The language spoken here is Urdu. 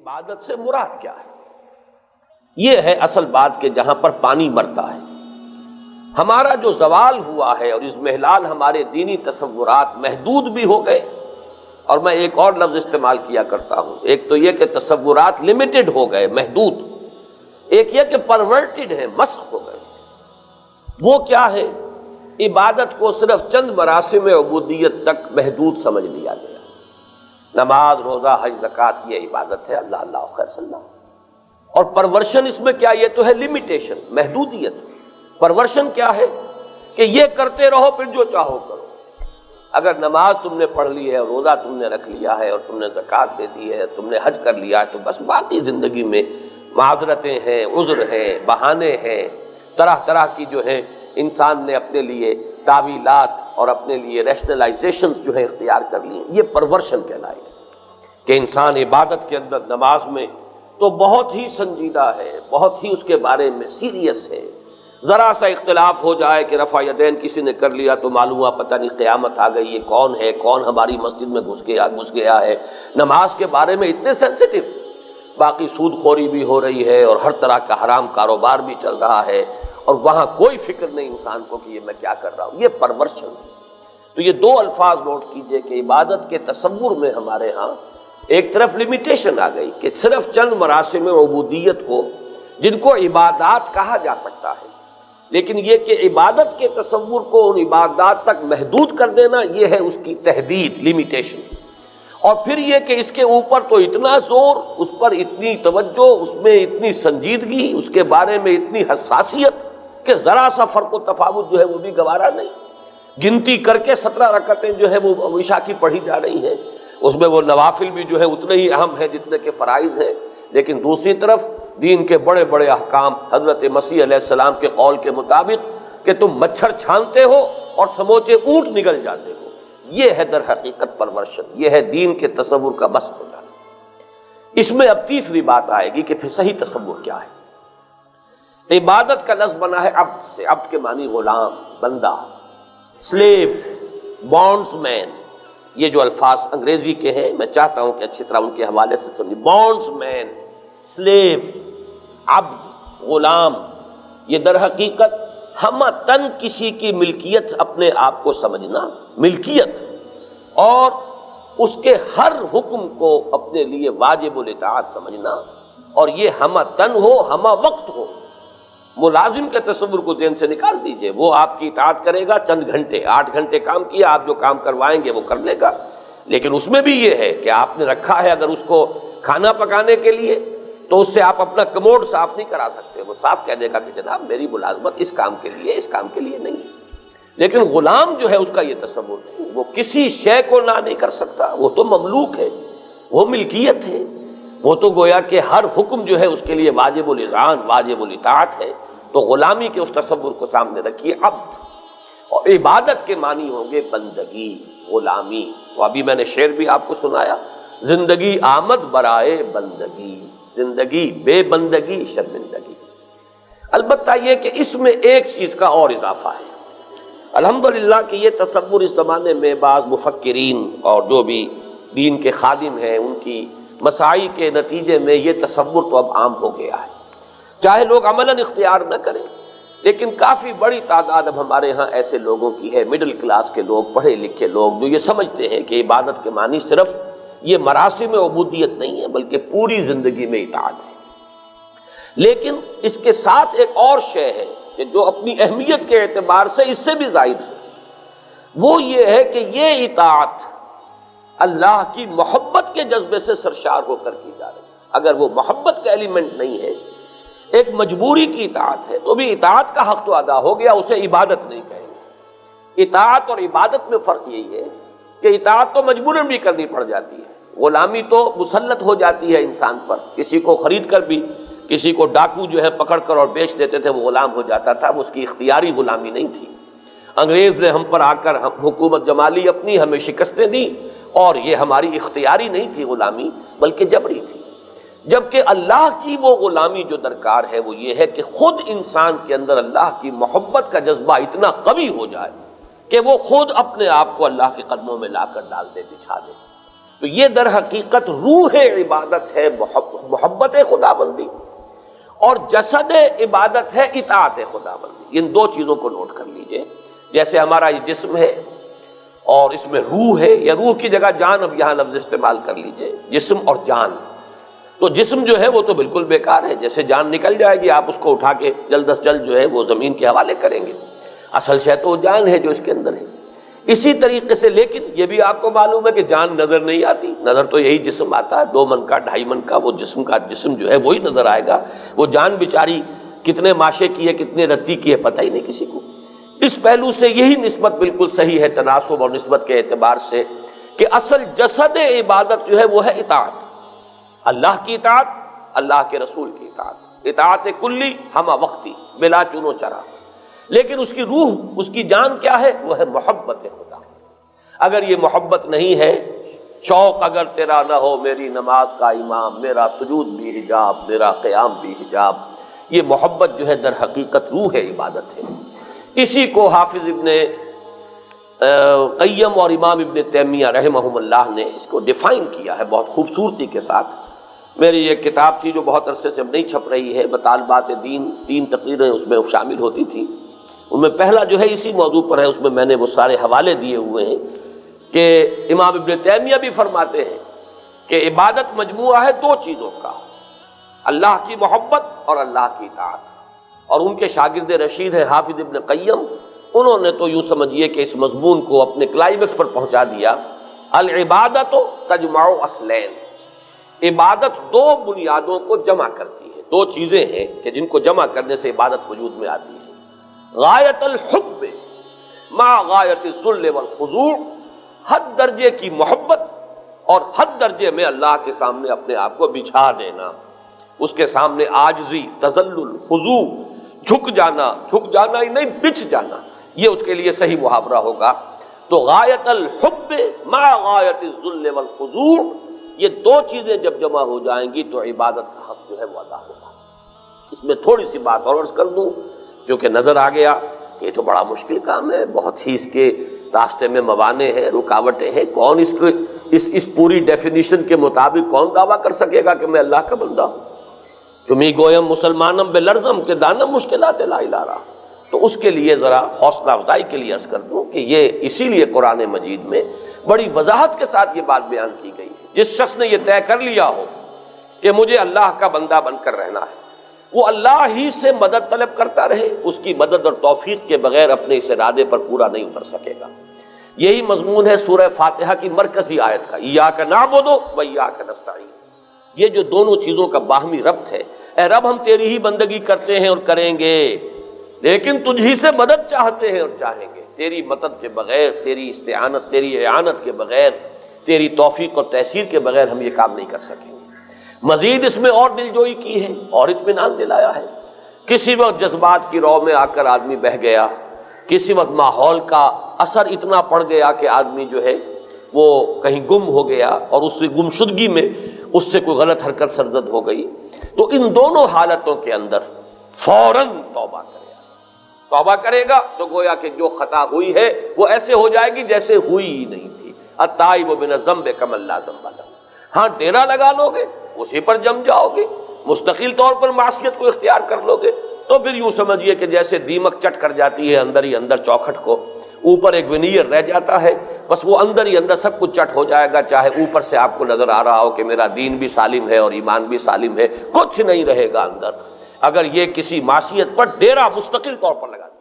عبادت سے مراد کیا ہے؟ یہ ہے اصل بات کہ جہاں پر پانی مرتا ہے، ہمارا جو زوال ہوا ہے اور اس محلال ہمارے دینی تصورات محدود بھی ہو گئے، اور میں ایک اور لفظ استعمال کیا کرتا ہوں، ایک تو یہ کہ تصورات لمیٹڈ ہو گئے، محدود، ایک یہ کہ پرورٹڈ ہے، مسخ ہو گئے۔ وہ کیا ہے؟ عبادت کو صرف چند مراسم عبودیت تک محدود سمجھ لیا گیا۔ نماز، روزہ، حج، زکوٰۃ یہ عبادت ہے، اللہ اللہ خیر صلی اللہ۔ اور پرورشن اس میں کیا؟ یہ تو ہے لمیٹیشن، محدودیت۔ پرورشن کیا ہے؟ کہ یہ کرتے رہو پھر جو چاہو کرو۔ اگر نماز تم نے پڑھ لی ہے، روزہ تم نے رکھ لیا ہے، اور تم نے زکوٰۃ دے دی ہے، تم نے حج کر لیا ہے، تو بس باقی زندگی میں معذرتیں ہیں، عذر ہیں، بہانے ہیں، طرح طرح کی جو ہیں انسان نے اپنے لیے تعویلات اور اپنے لیے ریشنلائزیشنز جو ہیں اختیار کر لی ہیں۔ یہ پرورشن کہلائے کہ انسان عبادت کے اندر، نماز میں تو بہت ہی سنجیدہ ہے، بہت ہی اس کے بارے میں سیریس ہے۔ ذرا سا اختلاف ہو جائے کہ رفع یدین کسی نے کر لیا تو معلوم ہوا پتہ نہیں قیامت آ گئی، یہ کون ہے، کون ہماری مسجد میں گھس گیا ہے۔ نماز کے بارے میں اتنے سینسٹیو، باقی سود خوری بھی ہو رہی ہے اور ہر طرح کا حرام کاروبار بھی چل رہا ہے، اور وہاں کوئی فکر نہیں انسان کو کہ یہ میں کیا کر رہا ہوں۔ یہ پرورشن ہے۔ تو یہ دو الفاظ نوٹ کیجئے کہ عبادت کے تصور میں ہمارے ہاں ایک طرف لمیٹیشن آ گئی کہ صرف چند مراسم عبودیت کو، جن کو عبادات کہا جا سکتا ہے، لیکن یہ کہ عبادت کے تصور کو ان عبادات تک محدود کر دینا، یہ ہے اس کی تحدید، لمیٹیشن۔ اور پھر یہ کہ اس کے اوپر تو اتنا زور، اس پر اتنی توجہ، اس میں اتنی سنجیدگی، اس کے بارے میں اتنی حساسیت کہ ذرا سا فرق و تفاوت جو ہے وہ بھی گوارا نہیں۔ گنتی کر کے 17 رکعتیں جو ہے وہ عشاء کی پڑھی جا رہی ہیں، اس میں وہ نوافل بھی جو ہے اتنے ہی اہم ہیں جتنے کہ فرائض ہیں، لیکن دوسری طرف دین کے بڑے بڑے احکام، حضرت مسیح علیہ السلام کے قول کے مطابق کہ تم مچھر چھانتے ہو اور سموچے اونٹ نگل جاتے ہو، یہ ہے در حقیقت پرورشن، یہ ہے دین کے تصور کا بس ہو جانا۔ اس میں اب تیسری بات آئے گی کہ پھر صحیح تصور کیا ہے۔ عبادت کا لفظ بنا ہے عبد سے، عبد کے معنی غلام، بندہ، سلیو، بانڈز مین۔ یہ جو الفاظ انگریزی کے ہیں میں چاہتا ہوں کہ اچھی طرح ان کے حوالے سے سمجھیں۔ بانڈز مین، سلیو، عبد، غلام، یہ در حقیقت ہم تن کسی کی ملکیت اپنے آپ کو سمجھنا، ملکیت، اور اس کے ہر حکم کو اپنے لیے واجب الاطاعت سمجھنا، اور یہ ہم تن ہو، ہم وقت ہو۔ ملازم کے تصور کو ذہن سے نکال دیجئے، وہ آپ کی اطاعت کرے گا چند گھنٹے، 8 گھنٹے کام کیا، آپ جو کام کروائیں گے وہ کر لے گا، لیکن اس میں بھی یہ ہے کہ آپ نے رکھا ہے اگر اس کو کھانا پکانے کے لیے تو اس سے آپ اپنا کموڈ صاف نہیں کرا سکتے، وہ صاف کہہ دے گا کہ جناب میری ملازمت اس کام کے لیے، اس کام کے لیے نہیں ہے۔ لیکن غلام جو ہے اس کا یہ تصور نہیں، وہ کسی شے کو نہ نہیں کر سکتا، وہ تو مملوک ہے، وہ ملکیت ہے، وہ تو گویا کہ ہر حکم جو ہے اس کے لیے واجب الاذعان، واجب الاطاعت ہے۔ تو غلامی کے اس تصور کو سامنے رکھیے، عبد، اور عبادت کے معنی ہوں گے بندگی، غلامی۔ تو ابھی میں نے شعر بھی آپ کو سنایا، زندگی آمد برائے بندگی، زندگی بے بندگی شرمندگی۔ البتہ یہ کہ اس میں ایک چیز کا اور اضافہ ہے، الحمدللہ کہ یہ تصور اس زمانے میں بعض مفکرین اور جو بھی دین کے خادم ہیں ان کی مساعی کے نتیجے میں یہ تصور تو اب عام ہو گیا ہے، چاہے لوگ عملاً اختیار نہ کریں، لیکن کافی بڑی تعداد اب ہمارے ہاں ایسے لوگوں کی ہے، مڈل کلاس کے لوگ، پڑھے لکھے لوگ، جو یہ سمجھتے ہیں کہ عبادت کے معنی صرف یہ مراسم عبودیت نہیں ہے بلکہ پوری زندگی میں اطاعت ہے۔ لیکن اس کے ساتھ ایک اور شے ہے کہ جو اپنی اہمیت کے اعتبار سے اس سے بھی زائد ہے، وہ یہ ہے کہ یہ اطاعت اللہ کی محبت کے جذبے سے سرشار ہو کر کی جا رہی ہے۔ اگر وہ محبت کا ایلیمنٹ نہیں ہے، ایک مجبوری کی اطاعت ہے، تو بھی اطاعت کا حق تو ادا ہو گیا، اسے عبادت نہیں کہیں گے۔ اطاعت اور عبادت میں فرق یہی ہے کہ اطاعت تو مجبوراً بھی کرنی پڑ جاتی ہے، غلامی تو مسلط ہو جاتی ہے انسان پر، کسی کو خرید کر بھی، کسی کو ڈاکو جو ہے پکڑ کر اور بیچ دیتے تھے وہ غلام ہو جاتا تھا، وہ اس کی اختیاری غلامی نہیں تھی۔ انگریز نے ہم پر آ کر حکومت جمالی اپنی ہمیں شکستیں دی، اور یہ ہماری اختیاری نہیں تھی غلامی بلکہ جبری تھی۔ جبکہ اللہ کی وہ غلامی جو درکار ہے وہ یہ ہے کہ خود انسان کے اندر اللہ کی محبت کا جذبہ اتنا قوی ہو جائے کہ وہ خود اپنے آپ کو اللہ کے قدموں میں لا کر ڈال دے، بچھا دے۔ تو یہ در حقیقت روح عبادت ہے، محبت خداوندی، اور جسد عبادت ہے اطاعت خداوندی۔ ان دو چیزوں کو نوٹ کر لیجئے۔ جیسے ہمارا یہ جسم ہے اور اس میں روح ہے، یا روح کی جگہ جان اب یہاں لفظ استعمال کر لیجئے، جسم اور جان۔ تو جسم جو ہے وہ تو بالکل بیکار ہے، جیسے جان نکل جائے گی آپ اس کو اٹھا کے جلد از جلد جو ہے وہ زمین کے حوالے کریں گے، اصل شے تو جان ہے جو اس کے اندر ہے۔ اسی طریقے سے لیکن یہ بھی آپ کو معلوم ہے کہ جان نظر نہیں آتی، نظر تو یہی جسم آتا ہے، 2 من کا 2.5 من کا وہ جسم جو ہے وہی نظر آئے گا، وہ جان بیچاری کتنے ماشے کی ہے کتنے رتی کی ہے پتہ ہی نہیں کسی کو۔ اس پہلو سے یہی نسبت بالکل صحیح ہے تناسب اور نسبت کے اعتبار سے کہ اصل جسد عبادت جو ہے وہ ہے اطاعت، اللہ کی اطاعت، اللہ کے رسول کی اطاعت، اطاعت کلی ہمہ وقتی بلا چنو چرا۔ لیکن اس کی روح، اس کی جان کیا ہے؟ وہ ہے محبت خدا۔ اگر یہ محبت نہیں ہے، شوق اگر تیرا نہ ہو میری نماز کا امام، میرا سجود بھی حجاب، میرا قیام بھی حجاب، یہ محبت جو ہے در حقیقت روح عبادت ہے۔ اسی کو حافظ ابن قیم اور امام ابن تیمیہ رحمہم اللہ نے اس کو ڈیفائن کیا ہے بہت خوبصورتی کے ساتھ۔ میری یہ کتاب تھی جو بہت عرصے سے اب نہیں چھپ رہی ہے، مطالبات دین، 3 تقریریں اس میں شامل ہوتی تھی، ان میں پہلا جو ہے اسی موضوع پر ہے، اس میں میں نے وہ سارے حوالے دیے ہوئے ہیں کہ امام ابن تیمیہ بھی فرماتے ہیں کہ عبادت مجموعہ ہے 2 چیزوں کا، اللہ کی محبت اور اللہ کی اطاعت۔ اور ان کے شاگرد رشید ہے حافظ ابن قیم، انہوں نے تو یوں سمجھیے کہ اس مضمون کو اپنے کلائمیکس پر پہنچا دیا، العبادت تجمع اصلین، عبادت 2 بنیادوں کو جمع کرتی ہے، 2 چیزیں ہیں کہ جن کو جمع کرنے سے عبادت وجود میں آتی ہے، غایت الحب مع غایت الذل والخضوع، حد درجے کی محبت اور حد درجے میں اللہ کے سامنے اپنے آپ کو بچھا دینا، اس کے سامنے عاجزی، تذلل، خضوع، جھک جانا ہی نہیں بچھ جانا، یہ اس کے لیے صحیح محاورہ ہوگا۔ تو غایت الحب مع غایت الذل والخضوع، یہ 2 چیزیں جب جمع ہو جائیں گی تو عبادت کا حق جو ہے وہ ادا ہوگا۔ اس میں تھوڑی سی بات اور عرض کر دوں کیونکہ نظر آ گیا یہ تو بڑا مشکل کام ہے، بہت ہی اس کے راستے میں موانع ہیں، رکاوٹیں ہیں، کون اس پوری ڈیفینیشن کے مطابق کون دعویٰ کر سکے گا کہ میں اللہ کا بندہ ہوں؟ تمہیں گویم مسلمانم بے لرزم کے دانم مشکلات لا الہ۔ تو اس کے لیے ذرا حوصلہ افزائی کے لیے عرض کر دوں کہ یہ اسی لیے قرآن مجید میں بڑی وضاحت کے ساتھ یہ بات بیان کی گئی ہے، جس شخص نے یہ طے کر لیا ہو کہ مجھے اللہ کا بندہ بن کر رہنا ہے، وہ اللہ ہی سے مدد طلب کرتا رہے، اس کی مدد اور توفیق کے بغیر اپنے اس ارادے پر پورا نہیں اتر سکے گا۔ یہی مضمون ہے سورہ فاتحہ کی مرکزی آیت کا، ایاک نعبد و ایاک نستعین۔ یہ جو دونوں چیزوں کا باہمی ربط ہے، اے رب ہم تیری ہی بندگی کرتے ہیں اور کریں گے، لیکن تجھ ہی سے مدد چاہتے ہیں اور چاہیں گے، تیری مدد کے بغیر، تیری استعانت، تیری اعانت کے بغیر، تیری توفیق اور تیسیر کے بغیر ہم یہ کام نہیں کر سکیں گے۔ مزید اس میں اور دلجوئی کی ہے اور اطمینان دلایا ہے۔ کسی وقت جذبات کی رو میں آ کر آدمی بہہ گیا، کسی وقت ماحول کا اثر اتنا پڑ گیا کہ آدمی جو ہے وہ کہیں گم ہو گیا اور اس سے گمشدگی میں اس سے کوئی غلط حرکت سرزد ہو گئی، تو ان دونوں حالتوں کے اندر فوراً توبہ کرے گا تو گویا کہ جو خطا ہوئی ہے وہ ایسے ہو جائے گی جیسے ہوئی ہی نہیں تھی۔ التائب من الذنب کمن لا ذنب لہ۔ ہاں ڈیرا لگا لو گے، اسی پر جم جاؤ گے، مستقل طور پر معصیت کو اختیار کر لو گے تو پھر یوں سمجھیے کہ جیسے دیمک چٹ کر جاتی ہے اندر ہی اندر چوکھٹ کو، اوپر ایک ونیئر رہ جاتا ہے، بس وہ اندر ہی اندر سب کچھ چٹ ہو جائے گا، چاہے اوپر سے آپ کو نظر آ رہا ہو کہ میرا دین بھی سالم ہے اور ایمان بھی سالم ہے، کچھ نہیں رہے گا اندر، اگر یہ کسی معصیت پر ڈیرا مستقل طور پر لگا دے۔